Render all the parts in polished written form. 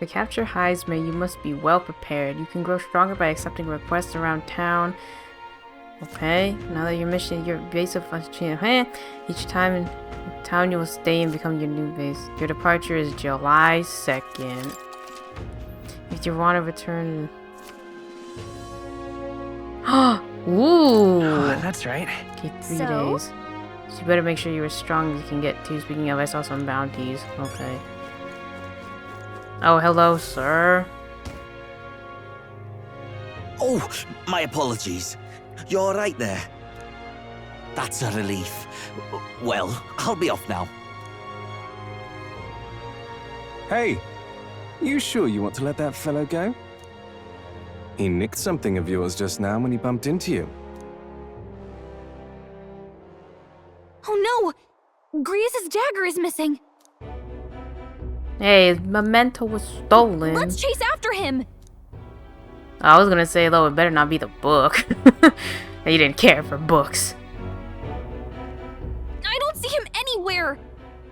To capture Heismer, you must be well prepared. You can grow stronger by accepting requests around town. Okay, now that your mission, your base of each time in town you will stay and become your new base. Your departure is July 2nd. If you want to return... Ooh! Oh, that's right. Okay, 3 days. So you better make sure you're as strong as you can get to. Speaking of, I saw some bounties. Okay. Oh, hello, sir. Oh, my apologies. You're all right there? That's a relief. Well, I'll be off now. Hey, you sure you want to let that fellow go? He nicked something of yours just now when he bumped into you. Oh no! Griez's dagger is missing! Hey, his memento was stolen. Let's chase after him! I was gonna say, though, it better not be the book. You didn't care for books. I don't see him anywhere!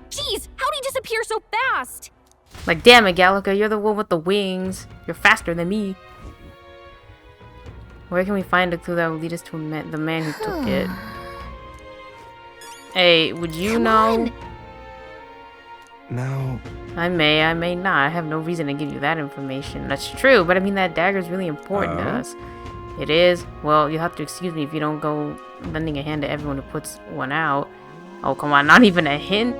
Jeez, how'd he disappear so fast? Like, damn it, Gallica, you're the one with the wings. You're faster than me. Where can we find a clue that will lead us to the man who took it? Hey, would you know? No. I may not. I have no reason to give you that information. That's true, but I mean, that dagger is really important to us. It is? Well, you'll have to excuse me if you don't go lending a hand to everyone who puts one out. Oh, come on, not even a hint?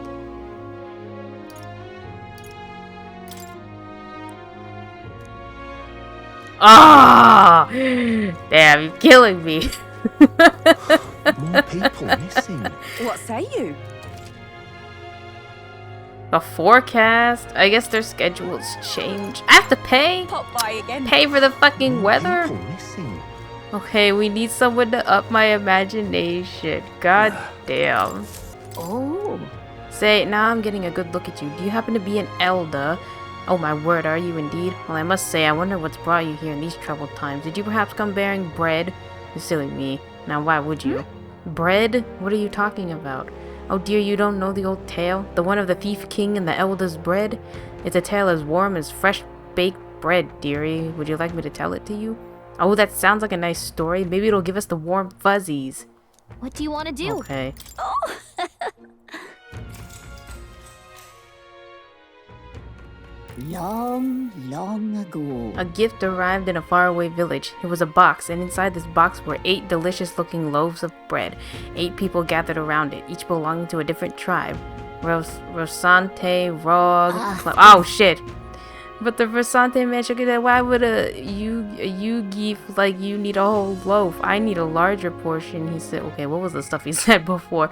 Ah! Damn, you're killing me. More people missing. What say you? A forecast? I guess their schedules change. I have to pay? Pop by again. Pay for the fucking weather? People missing. Okay, we need someone to up my imagination. God damn. Oh. Say, now I'm getting a good look at you. Do you happen to be an elder? Oh my word, are you indeed? Well, I must say, I wonder what's brought you here in these troubled times. Did you perhaps come bearing bread? You silly me. Now, why would you? Bread? What are you talking about? Oh dear, you don't know the old tale? The one of the thief king and the elder's bread? It's a tale as warm as fresh baked bread, dearie. Would you like me to tell it to you? Oh, that sounds like a nice story. Maybe it'll give us the warm fuzzies. What do you want to do? Okay. Long, long ago. A gift arrived in a faraway village. It was a box, and inside this box were 8 delicious-looking loaves of bread. 8 people gathered around it, each belonging to a different tribe. Rosante, Rog... Oh, shit! But the Rosante man shook his head. Why would a Yugi like you need a whole loaf? I need a larger portion, he said. Okay, what was the stuff he said before?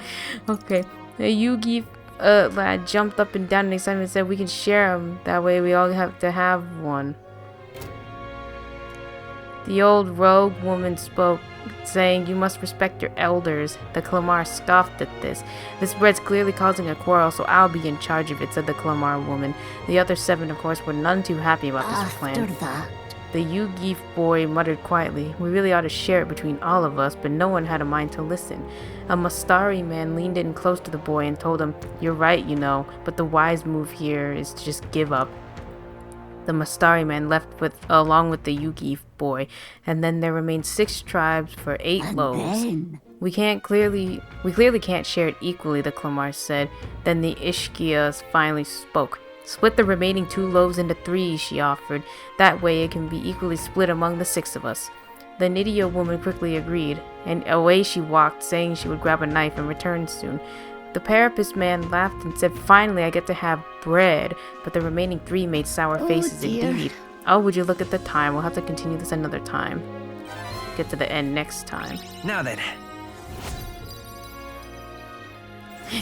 Okay. A Yugi lad jumped up and down in excitement and said we can share them. That way we all have to have one. The old rogue woman spoke, saying, you must respect your elders. The Clamar scoffed at this. This bread's clearly causing a quarrel, so I'll be in charge of it, said the Clamar woman. The other 7, of course, were none too happy about this plan. That. The Yugi boy muttered quietly, we really ought to share it between all of us, but no one had a mind to listen. A Mastari man leaned in close to the boy and told him, you're right, you know, but the wise move here is to just give up. The Mastari man left along with the Yugi boy, and then there remained 6 tribes for 8 loaves. We clearly can't share it equally, the Clamar said. Then the Ishkia finally spoke. Split the remaining 2 loaves into 3, she offered. That way it can be equally split among the 6 of us. The Nidia woman quickly agreed, and away she walked, saying she would grab a knife and return soon. The Parapus man laughed and said, finally I get to have bread, but the remaining 3 made sour faces indeed. Oh, would you look at the time? We'll have to continue this another time. Get to the end next time. Now then.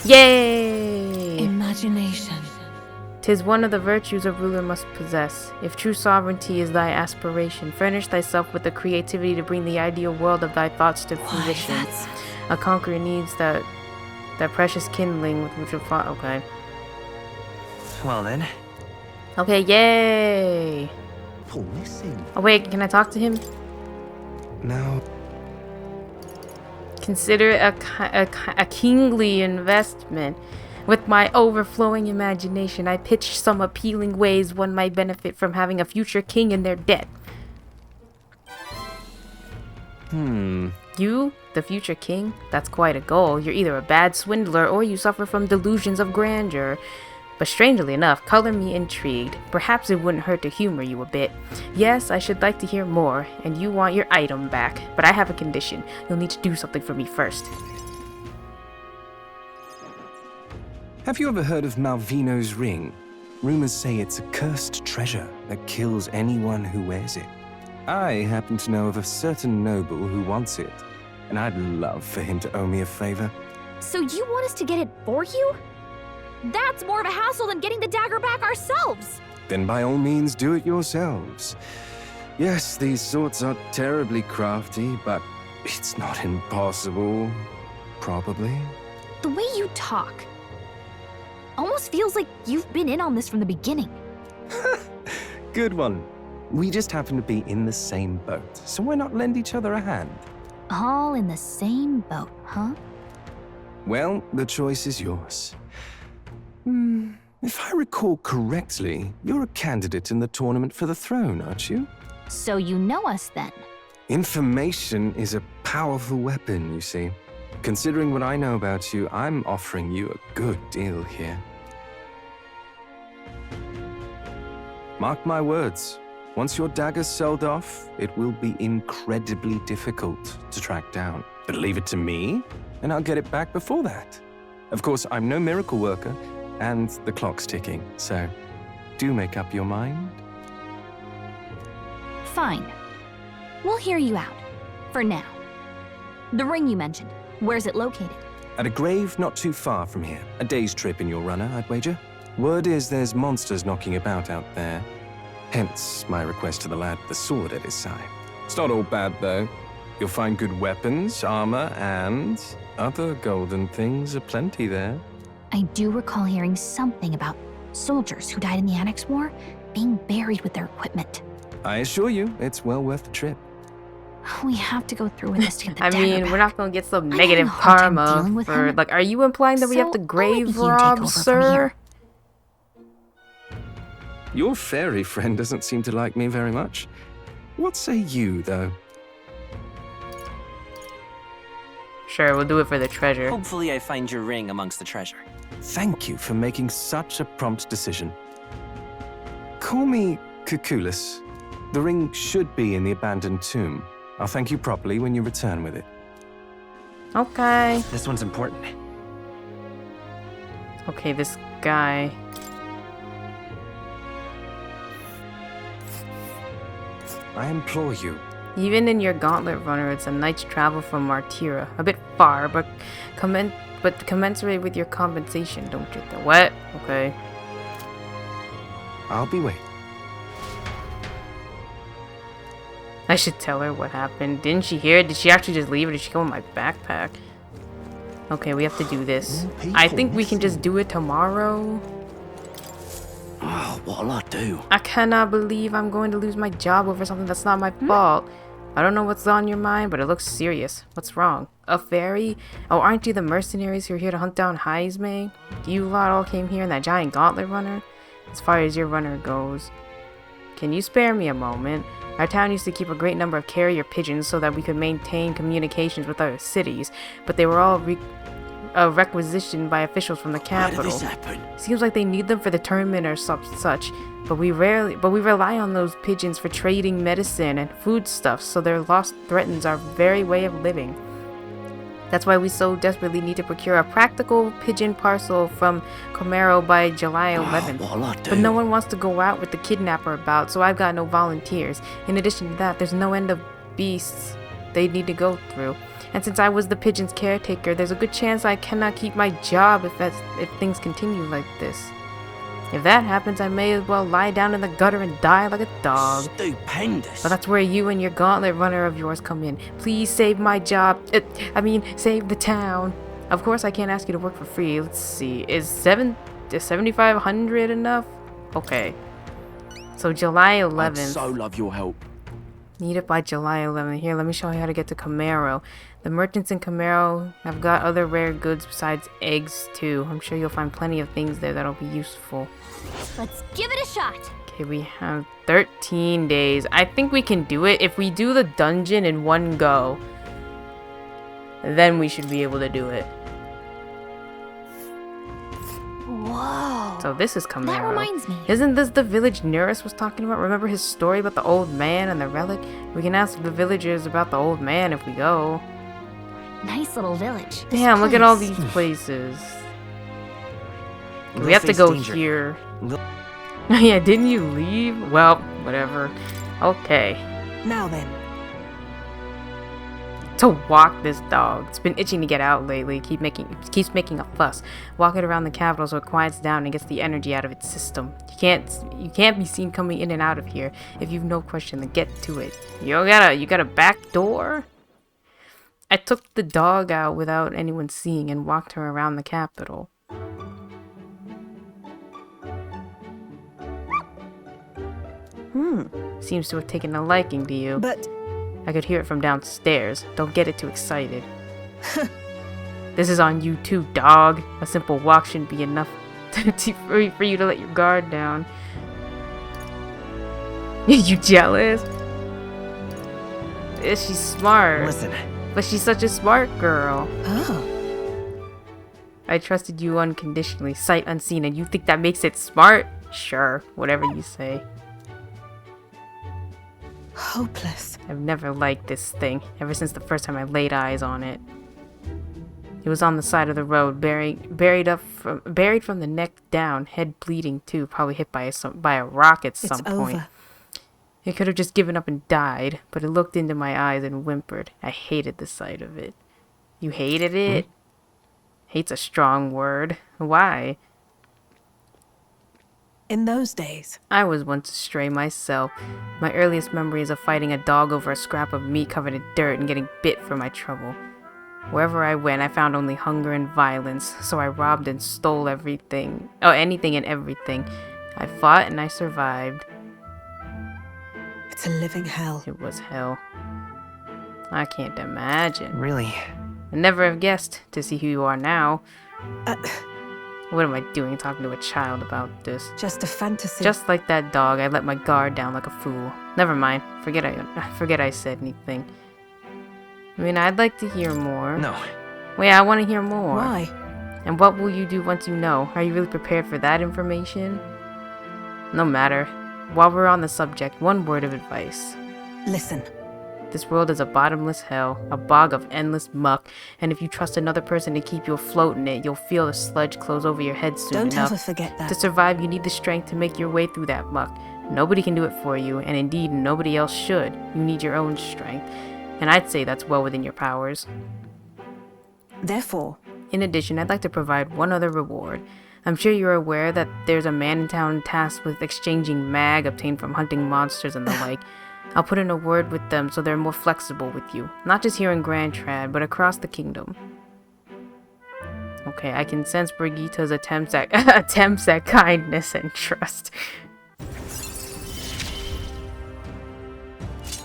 Yay! Imagination. 'Tis one of the virtues a ruler must possess. If true sovereignty is thy aspiration, furnish thyself with the creativity to bring the ideal world of thy thoughts to fruition. A conqueror needs that precious kindling with which okay. Well then. Okay, yay! People missing. Oh wait, can I talk to him? No. Consider it a kingly investment. With my overflowing imagination, I pitched some appealing ways one might benefit from having a future king in their debt. You, the future king? That's quite a goal. You're either a bad swindler or you suffer from delusions of grandeur. But strangely enough, color me intrigued. Perhaps it wouldn't hurt to humor you a bit. Yes, I should like to hear more, and you want your item back. But I have a condition. You'll need to do something for me first. Have you ever heard of Malvino's ring? Rumors say it's a cursed treasure that kills anyone who wears it. I happen to know of a certain noble who wants it, and I'd love for him to owe me a favor. So you want us to get it for you? That's more of a hassle than getting the dagger back ourselves. Then by all means do it yourselves. Yes, these sorts are terribly crafty, but it's not impossible. Probably. The way you talk almost feels like you've been in on this from the beginning. Good one. We just happen to be in the same boat, so why not lend each other a hand? All in the same boat, huh? Well, the choice is yours. If I recall correctly, you're a candidate in the tournament for the throne, aren't you? So you know us then? Information is a powerful weapon, you see. Considering what I know about you, I'm offering you a good deal here. Mark my words. Once your dagger's sold off, it will be incredibly difficult to track down. But leave it to me, and I'll get it back before that. Of course, I'm no miracle worker, and the clock's ticking, so do make up your mind. Fine. We'll hear you out. For now. The ring you mentioned, where's it located? At a grave not too far from here. A day's trip in your runner, I'd wager. Word is there's monsters knocking about out there. Hence my request to the lad with the sword at his side. It's not all bad, though. You'll find good weapons, armor, and other golden things aplenty there. I do recall hearing something about soldiers who died in the Annex War being buried with their equipment. I assure you, it's well worth the trip. We have to go through with this to get the I dagger mean, back. we're not gonna get some I'm negative having a hard time karma dealing with for, him. like, are you implying that we have to So, I'll grave let you take rob, over from sir? here. Your fairy friend doesn't seem to like me very much. What say you, though? Sure, we'll do it for the treasure. Hopefully I find your ring amongst the treasure. Thank you for making such a prompt decision. Call me Cuculus. The ring should be in the abandoned tomb. I'll thank you properly when you return with it. Okay. This one's important. Okay, this guy. I implore you. Even in your gauntlet runner, it's a night's travel from Martira. A bit far, but commensurate with your compensation, don't you think? What? Okay. I'll be waiting. I should tell her what happened. Didn't she hear it? Did she actually just leave it? Did she go in my backpack? Okay, we have to do this. I think we can just do it tomorrow. Oh, what'll I do? I cannot believe I'm going to lose my job over something that's not my fault. I don't know what's on your mind, but it looks serious. What's wrong? A fairy? Oh, aren't you the mercenaries who are here to hunt down Heisme? You lot all came here in that giant gauntlet runner? As far as your runner goes. Can you spare me a moment? Our town used to keep a great number of carrier pigeons so that we could maintain communications with other cities, but they were all requisitioned by officials from the How did capital. this happen? Seems like they need them for the tournament or such, but we rely on those pigeons for trading medicine and foodstuffs, so their loss threatens our very way of living. That's why we so desperately need to procure a practical pigeon parcel from Comero by July 11th. What'll I do? But no one wants to go out with the kidnapper about, so I've got no volunteers. In addition to that, there's no end of beasts they need to go through. And since I was the pigeon's caretaker, there's a good chance I cannot keep my job if things continue like this. If that happens, I may as well lie down in the gutter and die like a dog. Stupendous. But that's where you and your gauntlet runner of yours come in. Please save my job. Save the town. Of course, I can't ask you to work for free. Let's see. Is 7,500 enough? Okay. So July 11th. I'd so love your help. Need it by July 11th. Here, let me show you how to get to Camaro. The merchants in Camaro have got other rare goods besides eggs, too. I'm sure you'll find plenty of things there that'll be useful. Let's give it a shot. Okay, we have 13 days. I think we can do it. If we do the dungeon in one go, then we should be able to do it. Whoa. So this is Camaro. That reminds me. Isn't this the village Nereus was talking about? Remember his story about the old man and the relic? We can ask the villagers about the old man if we go. Nice little village. This Damn, look at all place. these places. We'll We have to face go danger. here. We'll- Yeah, didn't you leave? Well, whatever. Okay. Now then. To walk this dog. It's been itching to get out lately. Keeps making a fuss. Walk it around the capital so it quiets down and gets the energy out of its system. You can't be seen coming in and out of here. If you've no question, then get to it. You got a back door? I took the dog out without anyone seeing and walked her around the capital. Seems to have taken a liking to you. But I could hear it from downstairs. Don't get it too excited. This is on you too, dog. A simple walk shouldn't be enough for you to let your guard down. You jealous? She's smart. Listen, But she's such a smart girl. oh, I trusted you unconditionally, sight unseen, and you think that makes it smart? Sure, whatever you say. hopeless. I've never liked this thing, ever since the first time I laid eyes on it. It was on the side of the road, buried from the neck down, head bleeding too, probably hit by a rock at some It's point. over. It could have just given up and died, but it looked into my eyes and whimpered. I hated the sight of it. You hated it? Hate's a strong word. Why? In those days, I was once a stray myself. My earliest memory is of fighting a dog over a scrap of meat covered in dirt and getting bit for my trouble. Wherever I went, I found only hunger and violence, so I robbed and stole anything and everything. I fought and I survived. it's a living hell. It was hell. I can't imagine. really. I never have guessed to see who you are now. Uh, What am I doing talking to a child about this? just a fantasy. Just like that dog, I let my guard down like a fool. Never mind. Forget I said anything. I mean, I'd like to hear more. No. Wait, I want to hear more. Why? And what will you do once you know? Are you really prepared for that information? No matter. While we're on the subject, one word of advice. Listen, This world is a bottomless hell, a bog of endless muck, and if you trust another person to keep you afloat in it, you'll feel the sludge close over your head soon don't enough. ever forget that. To survive, you need the strength to make your way through that muck. Nobody can do it for you, and indeed, nobody else should. You need your own strength, and I'd say that's well within your powers. Therefore, In addition, I'd like to provide one other reward. I'm sure you're aware that there's a man in town tasked with exchanging mag obtained from hunting monsters and the like. I'll put in a word with them so they're more flexible with you, not just here in Grand Trad, but across the kingdom. Okay, I can sense Brigitte's attempts at kindness and trust.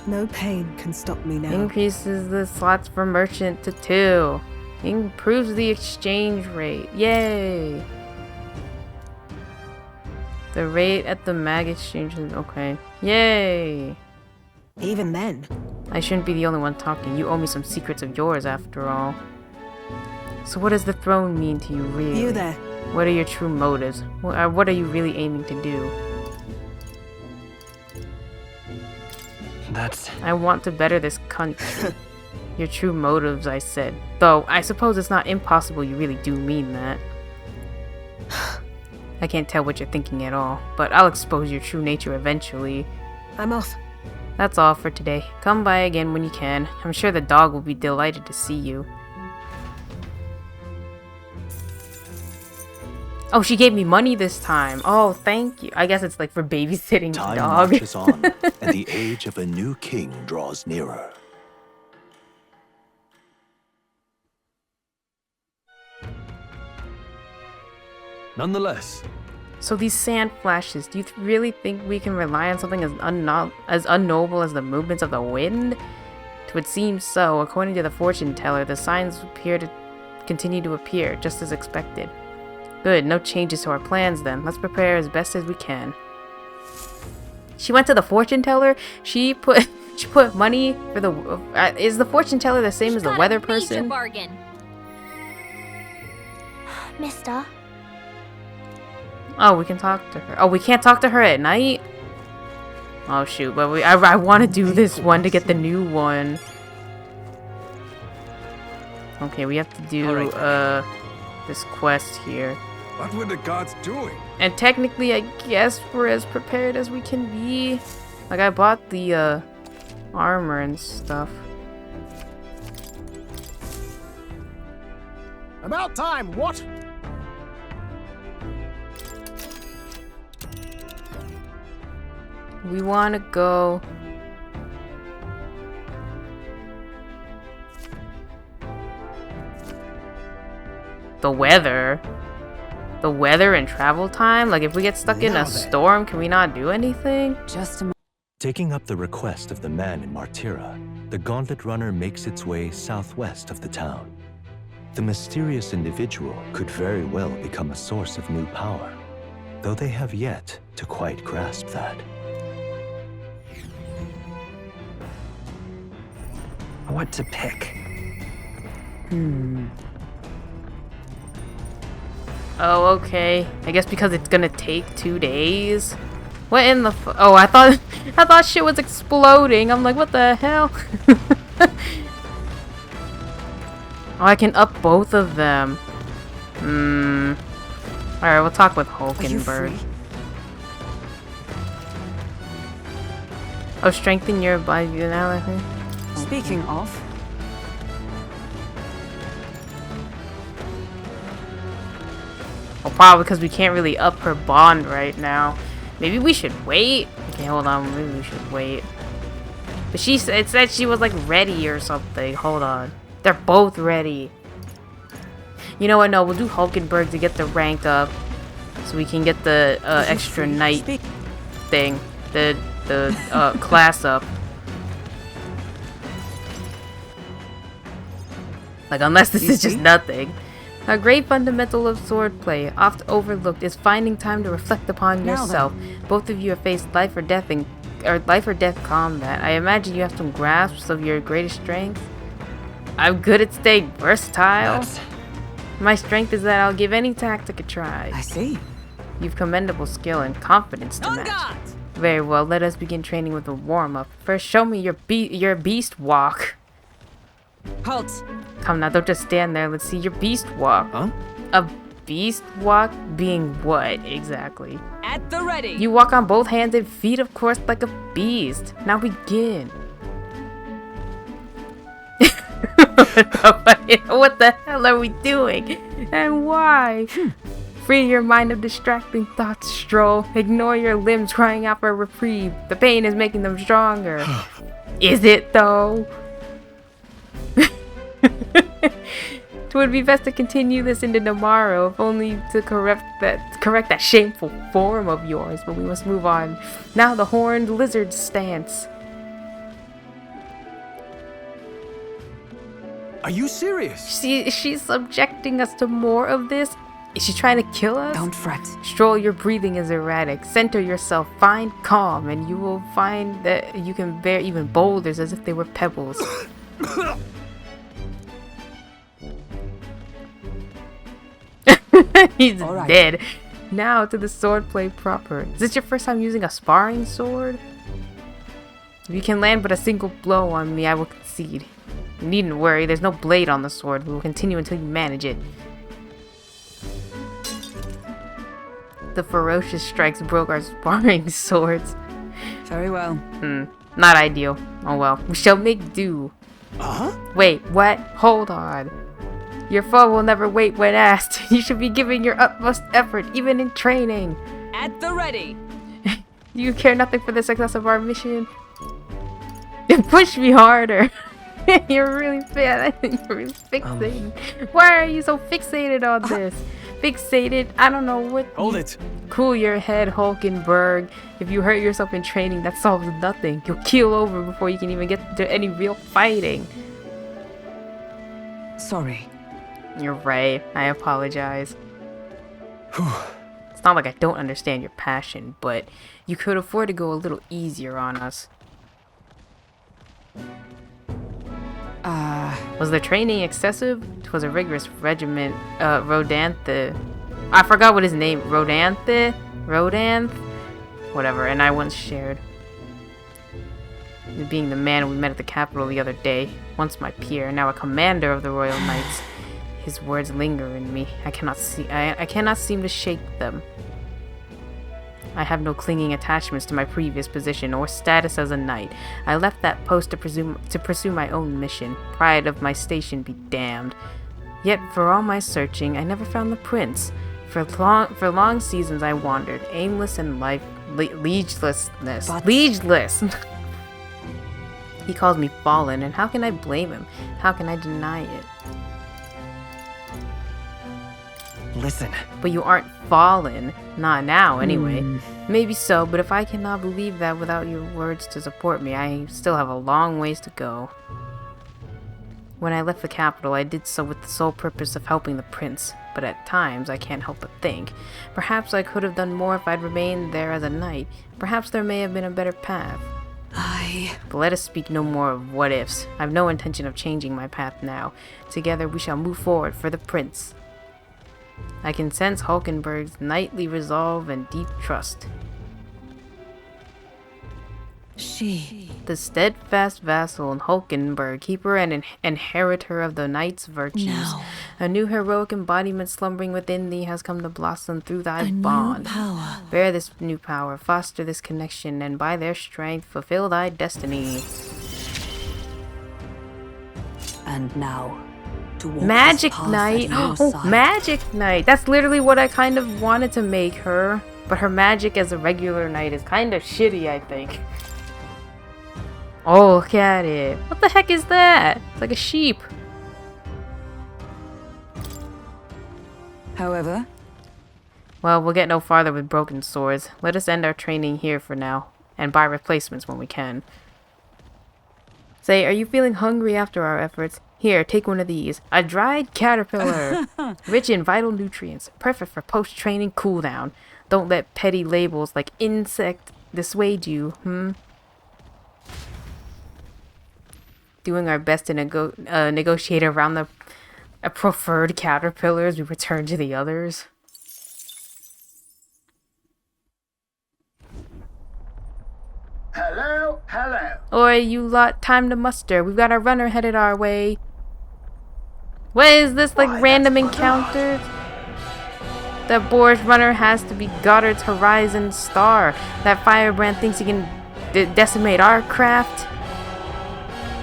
no pain can stop me now. Increases the slots for merchant to 2. Improves the exchange rate. Yay! The rate at the mag exchange is okay. Yay! Even then, I shouldn't be the only one talking. You owe me some secrets of yours, after all. So what does the throne mean to you, really? you there. What are your true motives? What are you really aiming to do? That's... I want to better this country. Your true motives, I said. Though, I suppose it's not impossible you really do mean that. I can't tell what you're thinking at all, but I'll expose your true nature eventually. I'm off. That's all for today. Come by again when you can. I'm sure the dog will be delighted to see you. Oh, she gave me money this time. Oh, thank you. I guess it's like for babysitting the Time dog. marches on, and the age of a new king draws nearer. Nonetheless, So these sand flashes, do you really think we can rely on something as unknowable as the movements of the wind? It would seem so. According to the fortune teller, the signs appear to continue to appear, just as expected. Good, no changes to our plans then. Let's prepare as best as we can. She went to the fortune teller. She put money for the. Is the fortune teller the same as the weather person? Bargain. Mister. Oh, we can talk to her. Oh, we can't talk to her at night? Oh shoot, but I want to do this one to get the new one. Okay, we have to do this quest here. What were the gods doing? And technically, I guess we're as prepared as we can be. Like, I bought the armor and stuff. About time, what? We want to go. The weather and travel time? Like, if we get stuck in a storm, can we not do anything? Taking up the request of the man in Martira, the Gauntlet Runner makes its way southwest of the town. The mysterious individual could very well become a source of new power, though they have yet to quite grasp that. What to pick? Oh, okay. I guess because it's gonna take 2 days. What in the oh, I thought shit was exploding. I'm like, what the hell? Oh, I can up both of them. Alright, we'll talk with Hulkenberg. Oh, strengthen your body now. Speaking of, Oh, probably because we can't really up her bond right now. Maybe we should wait. Okay, hold on. Maybe we should wait. But it said she was like ready or something. Hold on. They're both ready. You know what? No, we'll do Hulkenberg to get the rank up, so we can get the extra knight thing, the class up. Like, unless this is just nothing. A great fundamental of swordplay, oft overlooked, is finding time to reflect upon yourself. Both of you have faced life or death combat. I imagine you have some grasps of your greatest strength. I'm good at staying versatile. My strength is that I'll give any tactic a try. I see. You've commendable skill and confidence to match. Very well, let us begin training with a warm-up. First, show me your beast walk. Halt! Come now, don't just stand there. Let's see your beast walk. Huh? A beast walk being what, exactly? At the ready! You walk on both hands and feet, of course, like a beast. Now begin. What the hell are we doing? And why? Free your mind of distracting thoughts, Stroll. Ignore your limbs crying out for a reprieve. The pain is making them stronger. Is it, though? It would be best to continue this into tomorrow, if only to correct that shameful form of yours, but we must move on. Now the horned lizard stance. Are you serious? She's subjecting us to more of this? Is she trying to kill us? Don't fret. Stroll, your breathing is erratic. Center yourself, find calm, and you will find that you can bear even boulders as if they were pebbles. He's dead. Now to the swordplay proper. Is this your first time using a sparring sword? If you can land but a single blow on me, I will concede. You needn't worry, there's no blade on the sword. We will continue until you manage it. The ferocious strikes broke our sparring swords. Very well. Not ideal. Oh well. We shall make do. Wait, what? Hold on. Your foe will never wait when asked. You should be giving your utmost effort, even in training. At the ready! You care nothing for the success of our mission? Push me harder. You're really fixated. Why are you so fixated on this? fixated. I don't know what. Hold it. Cool your head, Hulkenberg. If you hurt yourself in training, that solves nothing. You'll keel over before you can even get to any real fighting. Sorry. You're right. I apologize. It's not like I don't understand your passion, but you could afford to go a little easier on us. Was the training excessive? It was a rigorous regiment. Rodanthe. I forgot what his name. Rodanth? Whatever. And I once shared. Being the man we met at the Capitol the other day. Once my peer, now a commander of the Royal Knights. His words linger in me. I cannot seem to shake them. I have no clinging attachments to my previous position or status as a knight. I left that post to pursue my own mission. Pride of my station be damned. Yet for all my searching, I never found the prince. For long seasons I wandered, aimless and liegeless. He calls me fallen, and how can I blame him? How can I deny it? Listen. But you aren't fallen. Not now, anyway. Maybe so, but if I cannot believe that without your words to support me, I still have a long ways to go. When I left the capital, I did so with the sole purpose of helping the prince, but at times I can't help but think. Perhaps I could have done more if I'd remained there as a knight. Perhaps there may have been a better path. But let us speak no more of what-ifs. I have no intention of changing my path now. Together we shall move forward for the prince. I can sense Hulkenberg's knightly resolve and deep trust. The steadfast vassal and Hulkenberg, keeper and inheritor of the knight's virtues. Now, a new heroic embodiment slumbering within thee has come to blossom through thy bond. Bear this new power, foster this connection, and by their strength fulfill thy destiny. and now, to walk Magic this path Knight. at your Oh, side. Magic Knight. That's literally what I kind of wanted to make her. But her magic as a regular knight is kind of shitty, I think. Oh, look at it. What the heck is that? It's like a sheep. However, Well, we'll get no farther with broken swords. Let us end our training here for now, and buy replacements when we can. Say, are you feeling hungry after our efforts? Here, take one of these. A dried caterpillar. Rich in vital nutrients. Perfect for post-training cooldown. Don't let petty labels like insect dissuade you, Doing our best to negotiate around the preferred caterpillars we return to the others. Hello, hello. Oi, you lot, time to muster. We've got a runner headed our way. What is this, like, Why, random that's encounter? That boorish runner has to be Goddard's horizon star. That firebrand thinks he can decimate our craft.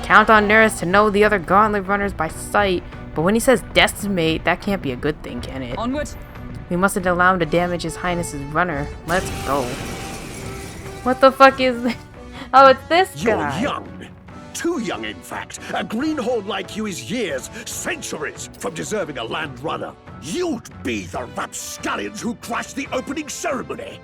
Count on Nerys to know the other gauntlet runners by sight. But when he says decimate, that can't be a good thing, can it? onward. We mustn't allow him to damage His Highness's runner. Let's go. What the fuck is this? Oh, it's this guy. You're young. Too young, in fact. A greenhorn like you is years, centuries from deserving a land runner. You'd be the rapscallions who crashed the opening ceremony.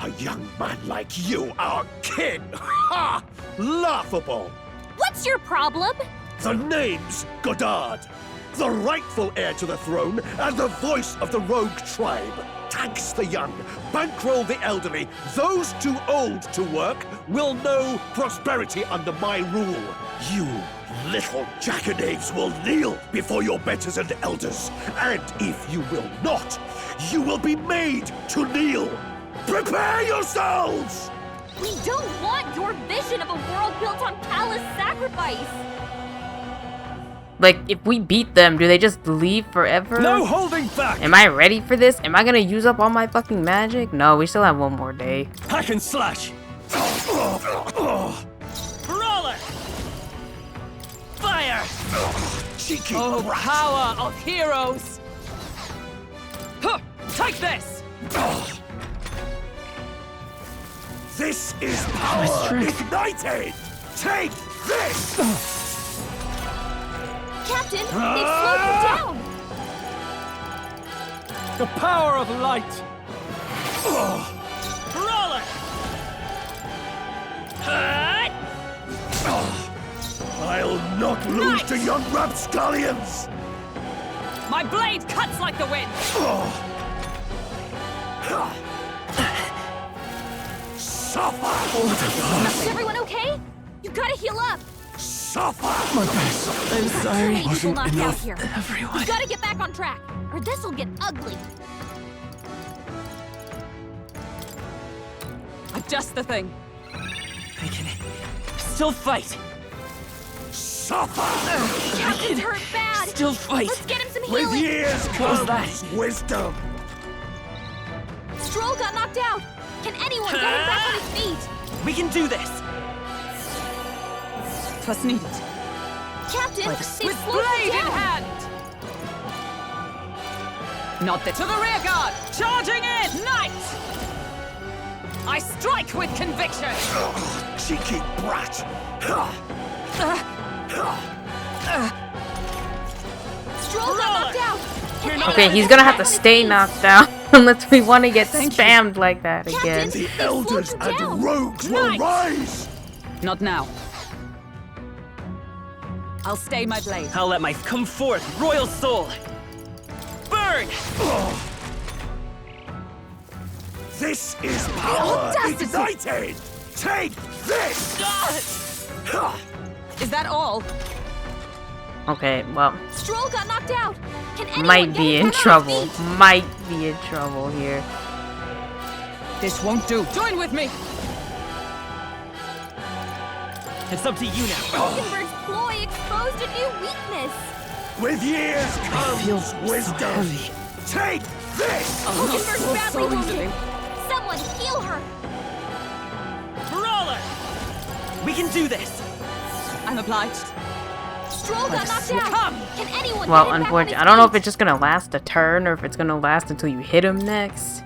A young man like you, our king. Ha! Laughable. What's your problem? The name's Goddard, the rightful heir to the throne and the voice of the rogue tribe. Tax the young, bankroll the elderly. Those too old to work will know prosperity under my rule. You little jackanapes will kneel before your betters and elders. And if you will not, you will be made to kneel. Prepare yourselves! We don't want your vision of a world built on callous sacrifice. Like, if we beat them, do they just leave forever? No holding back! Am I ready for this? Am I gonna use up all my fucking magic? No, we still have one more day. Hack and slash! Brawler! Fire! Cheeky Oh, brat. power of heroes! Huh, take this! This is power ignited! Take this! Captain, they've slowed you down. The power of light! Brawler! I'll not lose to young rapscallions! My blade cuts like the wind! Suffer! Is everyone okay? You gotta heal up. Suffer! I'm sorry. People knocked out here. Everyone. You gotta get back on track, or this'll get ugly. Adjust the thing. They can still fight. Suffer! Captain's hurt bad. Still fight. Let's get him some With healing. years comes wisdom! Stroll got knocked out. Can anyone get him back on his feet? We can do this. Twas needed. Captain, they With slowed him blade in down. hand! Not the to the rear guard! Charging in! Knight! I strike with conviction! Cheeky brat! Stroll got knocked out. Can anyone Okay, get he's him gonna back have to on his stay feet? knocked out unless we want to get Thank you. spammed like that again. Captain, The they slowed elders you and down. rogues will Knight! rise! Not now. I'll stay my blade. I'll let my come forth, royal soul. Burn! This is power audacity! ignited! Take this! Is that all? Okay, well, Stroll got knocked out. Can anyone might get be him in back on trouble. his feet? Might be in trouble here. This won't do. Join with me! It's up to you now. Hulkenberg's ploy exposed a new weakness. With years comes wisdom! Take this! Hulkenberg's badly so wounded. easily. Someone heal her. Brawler! We can do this. I'm obliged. Stroll got knocked out. Come! Can anyone Well, get him back on his unfortunately, I don't know if feet? it's just gonna last a turn or if it's gonna last until you hit him next.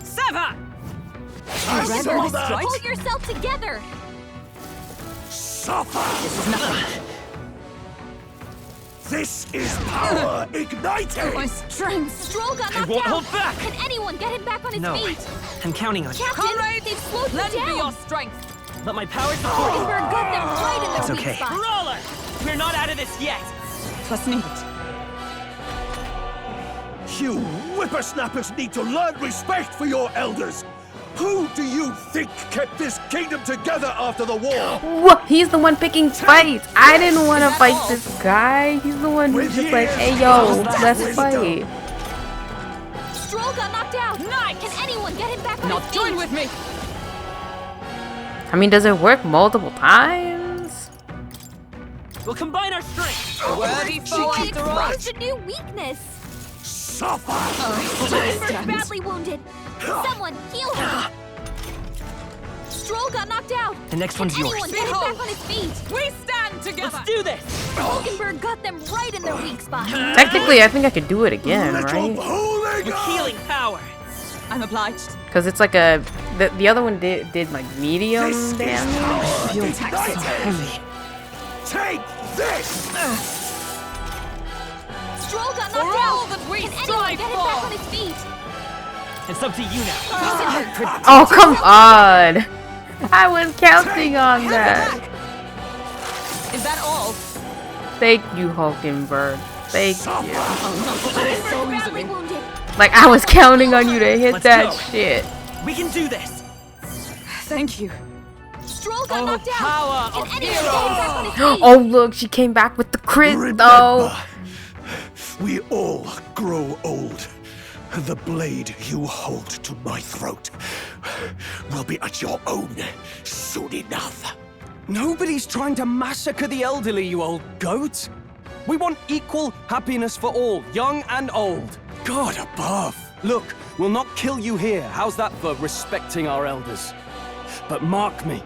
Sever! I Red saw Horse that! strike? Pull yourself together. Suffer! This is nothing. This is power ignited! My strength! Stroll got knocked won't out. hold back. Can anyone get him back on his No. feet? I'm counting on you. Captain, Comrades, they've slowed you Lend me your down. strength! Let my power support you. Hulkenberg got them right in It's their okay. weak spot. Brawler! We're not out of this yet. Twas needed. You whippersnappers need to learn respect for your elders! Who do you think kept this kingdom together after the war? What? He's the one picking fights. I didn't want to that fight all? this guy. He's the one who's With just like, years hey yo, comes that let's wisdom. fight. Stroll got knocked out. Knight! Can anyone get him back on Not his join feet? with me! I mean, does it work multiple times? We'll combine our strength. Worthy foe He after all! exposed a new weakness. Suffer! Hulkenberg's badly wounded. Someone heal her. Stroll got knocked out. The next Can one's yours. anyone get him Behold. back on his feet? We stand together! Let's do this. Hulkenberg got them right in their weak spot. Technically, I think I could do it again, Little right? hooligan! With healing power. I'm obliged. Because it's like a... The other one did like medium This is damage. power Your attacks are ignited! heavy. Take this! Stroll got For knocked all out. that we Can anyone strive get him back for. on his feet? It's up to you now. Oh, come on! I was counting on that. Is that all? Thank you, Hulkenberg. Thank you. Hulkenberg's badly wounded. Like, I was counting on you to hit Let's that go. shit. We can do this. Thank you. Stroll got Oh, knocked out. power Can of anyone get him back on his heroes! feet? Oh, look, she came back with the crit, though. Remember, we all grow old. The blade you hold to my throat will be at your own soon enough. Nobody's trying to massacre the elderly, you old goat. We want equal happiness for all, young and old. God above. Look, we'll not kill you here. How's that for respecting our elders? But mark me,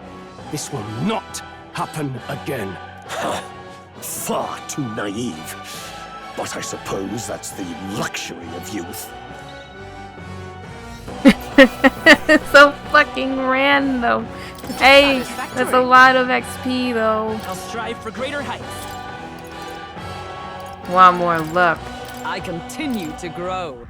this will not happen again. Far too naive. But I suppose that's the luxury of youth. So fucking random. Hey, that's a lot of XP, though. I'll strive for greater heights. Want more luck. I continue to grow.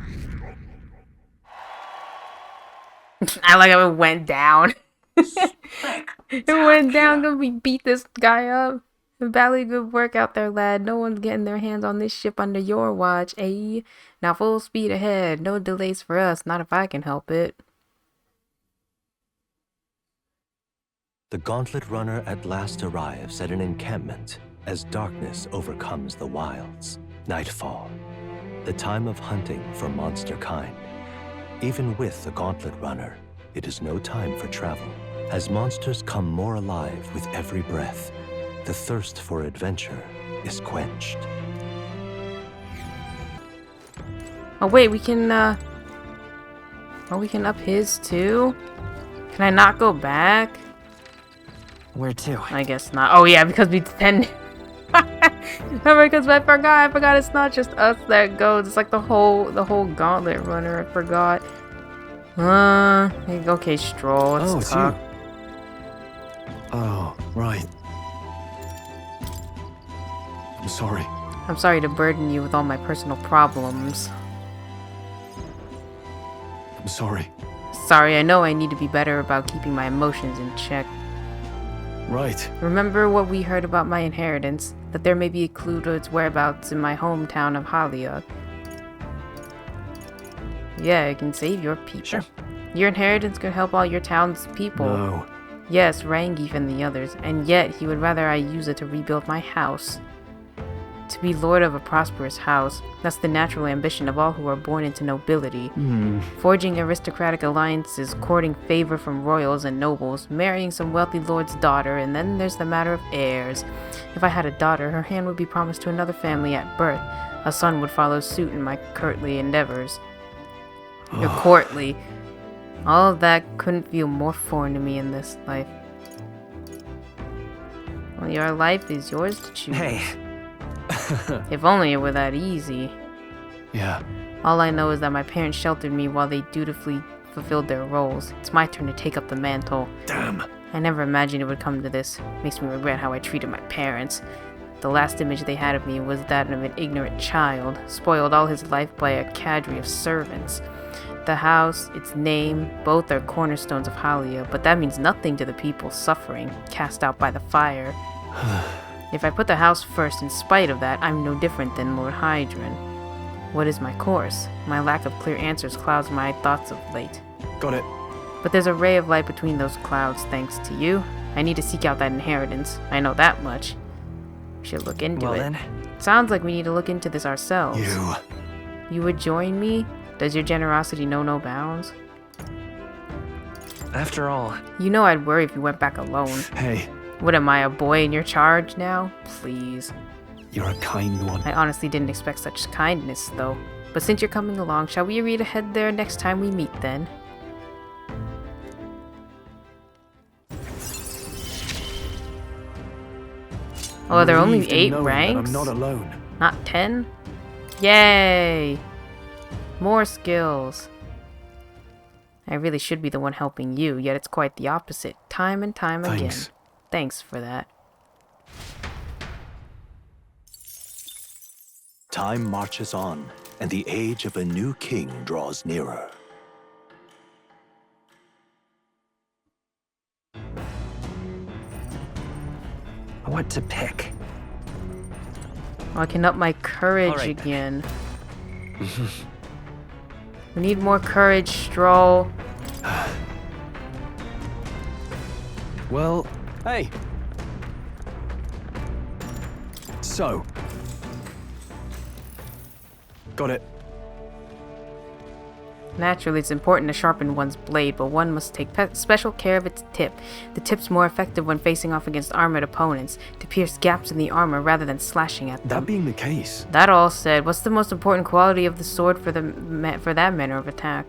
I like how it went down. It went down because we beat this guy up. Valley good work out there, lad. No one's getting their hands on this ship under your watch, eh? Now full speed ahead. No delays for us, not if I can help it. The Gauntlet Runner at last arrives at an encampment as darkness overcomes the wilds. Nightfall, the time of hunting for monster kind. Even with the Gauntlet Runner, it is no time for travel. As monsters come more alive with every breath, the thirst for adventure is quenched. Oh wait, we can oh, we can up his too? Can I not go back? Where to? I guess not. Oh yeah, because we tend because I forgot it's not just us that goes. It's like the whole Gauntlet Runner. I forgot. Okay, Stroll. Let's talk. You. Oh, right. I'm sorry. I'm sorry to burden you with all my personal problems. I'm sorry. Sorry, I know I need to be better about keeping my emotions in check. Right. Remember what we heard about my inheritance? That there may be a clue to its whereabouts in my hometown of Halia. Yeah, it can save your people. Sure. Your inheritance could help all your town's people. No. Yes, Rangif and the others, and yet he would rather I use it to rebuild my house. To be lord of a prosperous house, that's the natural ambition of all who are born into nobility. Forging aristocratic alliances, courting favor from royals and nobles, marrying some wealthy lord's daughter, and then there's the matter of heirs. If I had a daughter, her hand would be promised to another family at birth. A son would follow suit in my courtly endeavors. Your courtly. All of that couldn't feel more foreign to me in this life. Well, your life is yours to choose. Hey. If only it were that easy. Yeah. All I know is that my parents sheltered me while they dutifully fulfilled their roles. It's my turn to take up the mantle. Damn. I never imagined it would come to this. Makes me regret how I treated my parents. The last image they had of me was that of an ignorant child, spoiled all his life by a cadre of servants. The house, its name, both are cornerstones of Halia, but that means nothing to the people suffering, cast out by the fire. If I put the house first in spite of that, I'm no different than Lord Hydron. What is my course? My lack of clear answers clouds my thoughts of late. Got it. But there's a ray of light between those clouds, thanks to you. I need to seek out that inheritance. I know that much. We should look into it. Then. Sounds like we need to look into this ourselves. You. You would join me? Does your generosity know no bounds? After all. You know I'd worry if you went back alone. Hey. What am I, a boy in your charge now? Please. You're a kind one. I honestly didn't expect such kindness, though. But since you're coming along, shall we read ahead there next time we meet, then? Oh, there are only 8 ranks? I'm not alone. Not 10? Yay! More skills. I really should be the one helping you, yet it's quite the opposite, time and time again. Thanks for that. Time marches on, and the age of a new king draws nearer. What to pick? I can up my courage All right. again. We need more courage, Stroll. Well, hey. So. Got it. Naturally, it's important to sharpen one's blade, but one must take special care of its tip. The tip's more effective when facing off against armored opponents, to pierce gaps in the armor rather than slashing at them. That being the case. That all said, what's the most important quality of the sword for that manner of attack?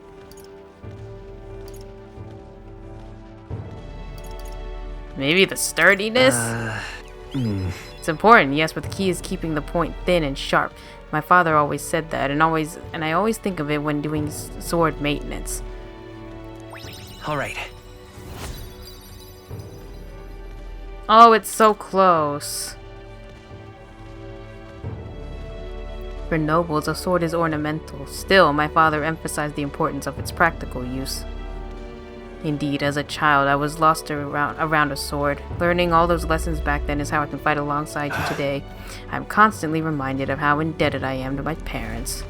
Maybe the sturdiness? It's important, yes, but the key is keeping the point thin and sharp. My father always said that, and I always think of it when doing sword maintenance. All right. Oh, it's so close. For nobles, a sword is ornamental. Still, my father emphasized the importance of its practical use. Indeed, as a child, I was lost around a sword. Learning all those lessons back then is how I can fight alongside you today. I'm constantly reminded of how indebted I am to my parents.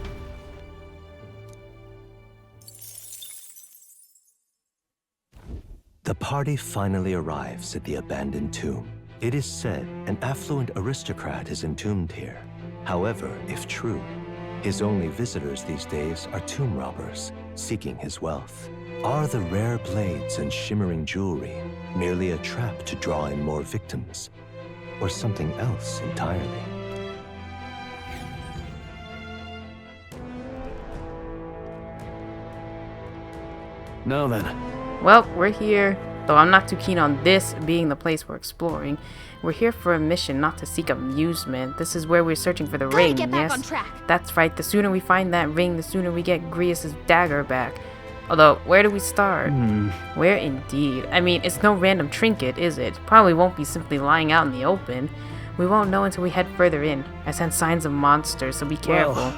The party finally arrives at the abandoned tomb. It is said an affluent aristocrat is entombed here. However, if true, his only visitors these days are tomb robbers seeking his wealth. Are the rare blades and shimmering jewelry merely a trap to draw in more victims, or something else entirely? Now then. Well, we're here. Though I'm not too keen on this being the place we're exploring. We're here for a mission, not to seek amusement. This is where we're searching for the Gotta ring, get back yes? on track. That's right. The sooner we find that ring, the sooner we get Grius' dagger back. Although, where do we start? Where indeed? I mean, it's no random trinket, is it? Probably won't be simply lying out in the open. We won't know until we head further in. I sense signs of monsters, so be careful.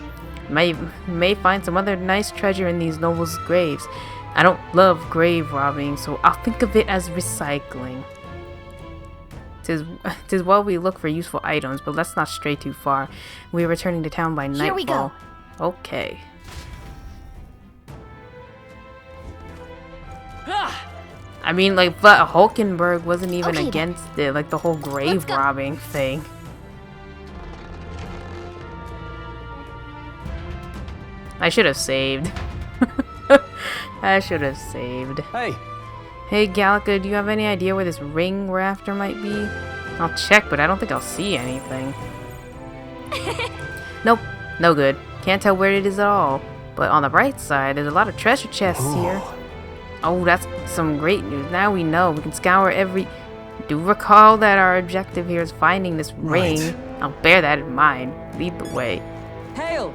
May find some other nice treasure in these nobles' graves. I don't love grave robbing, so I'll think of it as recycling. Tis well we look for useful items, but let's not stray too far. We're returning to town by nightfall. Here we go. Okay. I mean, like, but Hulkenberg wasn't even Okay, then. against it, like the whole grave go. robbing thing. I should have saved. I should have saved. Hey, Hey Gallica, do you have any idea where this ring we're after might be? I'll check, but I don't think I'll see anything. Nope, no good. Can't tell where it is at all. But on the bright side, there's a lot of treasure chests here. Oh, that's some great news. Now we know. We can scour every... Do recall that our objective here is finding this ring. I'll bear that in mind. Lead the way. Hail!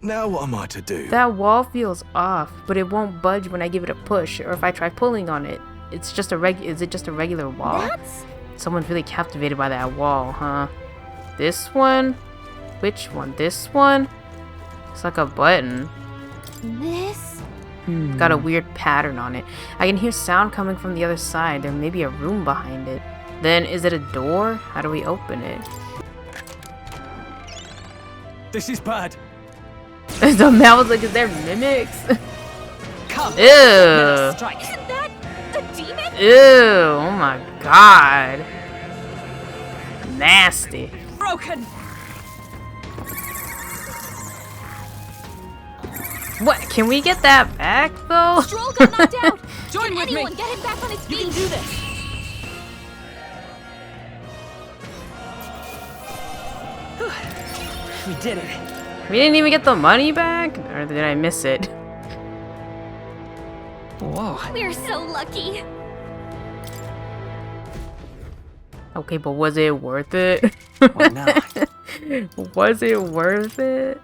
Now what am I to do? That wall feels off, but it won't budge when I give it a push, or if I try pulling on it. It's just a Is it just a regular wall? That's... Someone's really captivated by that wall, huh? This one? Which one? This one? It's like a button. this... It's got a weird pattern on it. I can hear sound coming from the other side. There may be a room behind it. Then, is it a door? How do we open it? this is bad. The man was like, is there mimics? Come! Ew! Let us strike. Isn't that the demon? Ew! Oh my god! Nasty. Broken! What? Can we get that back though? Stroll got knocked out. Join Can with me. anyone get him back on his You feet? can do this! We did it. We didn't even get the money back? Or did I miss it? Whoa. We're so lucky. Okay, but was it worth it? Why not? Was it worth it?